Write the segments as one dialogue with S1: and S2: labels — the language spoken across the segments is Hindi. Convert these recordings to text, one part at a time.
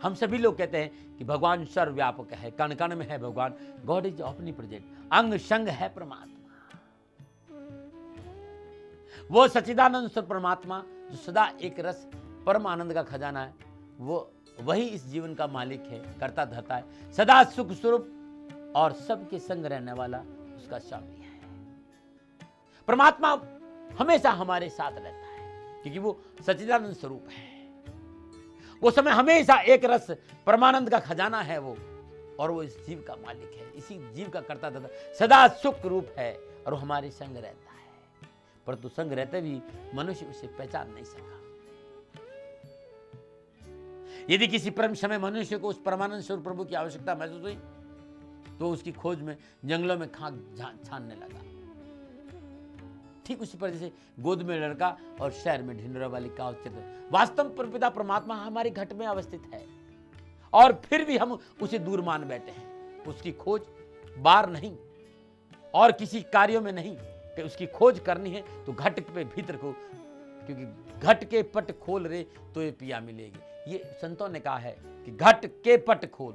S1: हम सभी लोग कहते हैं कि भगवान सर्वव्यापक है, कण कण में है भगवान, गॉड इज ऑमनीप्रेजेंट, अंग संग है परमात्मा। वो सच्चिदानंद स्वरूप परमात्मा जो सदा एक रस परम आनंद का खजाना है, वो वही इस जीवन का मालिक है, करता धरता है, सदा सुख स्वरूप और सबके संग रहने वाला उसका स्वामी है। परमात्मा हमेशा हमारे साथ रहता है क्योंकि वो सच्चिदानंद स्वरूप है। वो समय हमेशा एक रस परमानंद का खजाना है वो, और वो इस जीव का मालिक है, इसी जीव का करता धरता, सदा सुख रूप है और वो हमारे संग रहता है। परंतु संग रहते भी मनुष्य उसे पहचान नहीं सका। यदि किसी परम समय मनुष्य को उस परमानंद स्वरूप प्रभु की आवश्यकता महसूस हुई तो उसकी खोज में जंगलों में खाक छानने लगा। ठीक उसी पर जैसे गोद में लड़का और शहर में ढिंढोरा वाली का चित्र। वास्तव में परमपिता परमात्मा हमारे घट में अवस्थित है और फिर भी हम उसे दूर मान बैठे हैं। उसकी खोज बाहर नहीं और किसी कार्यों में नहीं कि उसकी खोज करनी है तो घट पे भीतर को, क्योंकि घट के पट खोल रे तो ये पिया मिलेगी। ये संतों ने कहा है कि घट के पट खोल,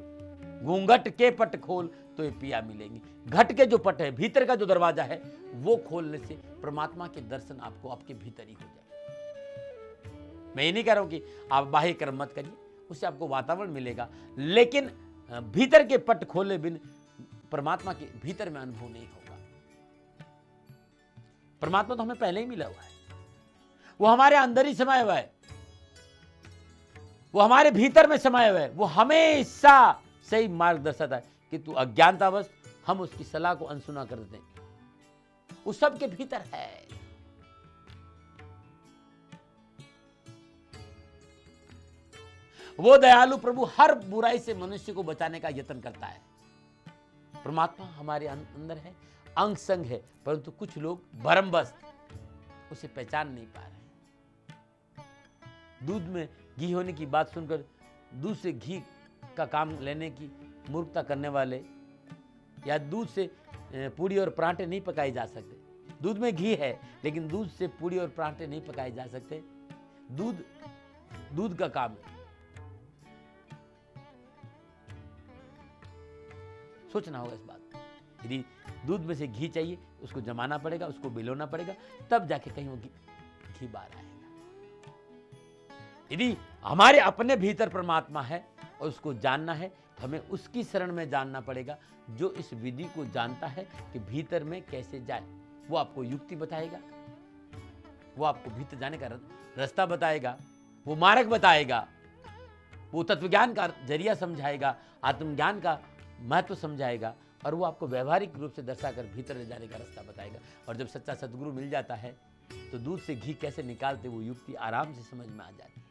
S1: घूंघट के पट खोल तो ये पिया मिलेंगी। घट के जो पट है, भीतर का जो दरवाजा है, वो खोलने से परमात्मा के दर्शन आपको आपके भीतर ही हो जाए। मैं ये नहीं कह रहा हूं कि आप बाह्य कर्म मत करिए, उससे आपको वातावरण मिलेगा, लेकिन भीतर के पट खोले बिन परमात्मा के भीतर में अनुभव नहीं होगा। परमात्मा तो हमें पहले ही मिला हुआ है, वो हमारे अंदर ही समाया हुआ है, वो हमारे भीतर में समाया हुआ है। वो हमेशा सही मार्ग दर्शाता है कि तू अज्ञानतावश, हम उसकी सलाह को अनसुना कर देते हैं। वो सबके भीतर है। वो दयालु प्रभु हर बुराई से मनुष्य को बचाने का यत्न करता है। परमात्मा हमारे अंदर है, अंग संग है, परंतु कुछ लोग भरमवश उसे पहचान नहीं पा रहे। दूध में घी होने की बात सुनकर दूध से घी का काम लेने की मूर्खता करने वाले, या दूध से पूड़ी और पराठे नहीं पकाए जा सकते। दूध में घी है लेकिन दूध से पूड़ी और पराठे नहीं पकाए जा सकते। दूध का काम है। सोचना होगा इस बात। यदि दूध में से घी चाहिए उसको जमाना पड़ेगा, उसको भिगोना पड़ेगा, तब जाके कहीं वो घी बाहर आएगा। यदि हमारे अपने भीतर परमात्मा है और उसको जानना है तो हमें उसकी शरण में जानना पड़ेगा, जो इस विधि को जानता है कि भीतर में कैसे जाए। वो आपको युक्ति बताएगा, वो आपको भीतर जाने का रास्ता बताएगा, वो मार्ग बताएगा, वो तत्वज्ञान का जरिया समझाएगा, आत्मज्ञान का महत्व समझाएगा, और वो आपको व्यवहारिक रूप से दर्शाकर भीतर ले जाने का रास्ता बताएगा। और जब सच्चा सदगुरु मिल जाता है तो दूध से घी कैसे निकालते वो युक्ति आराम से समझ में आ जाती है।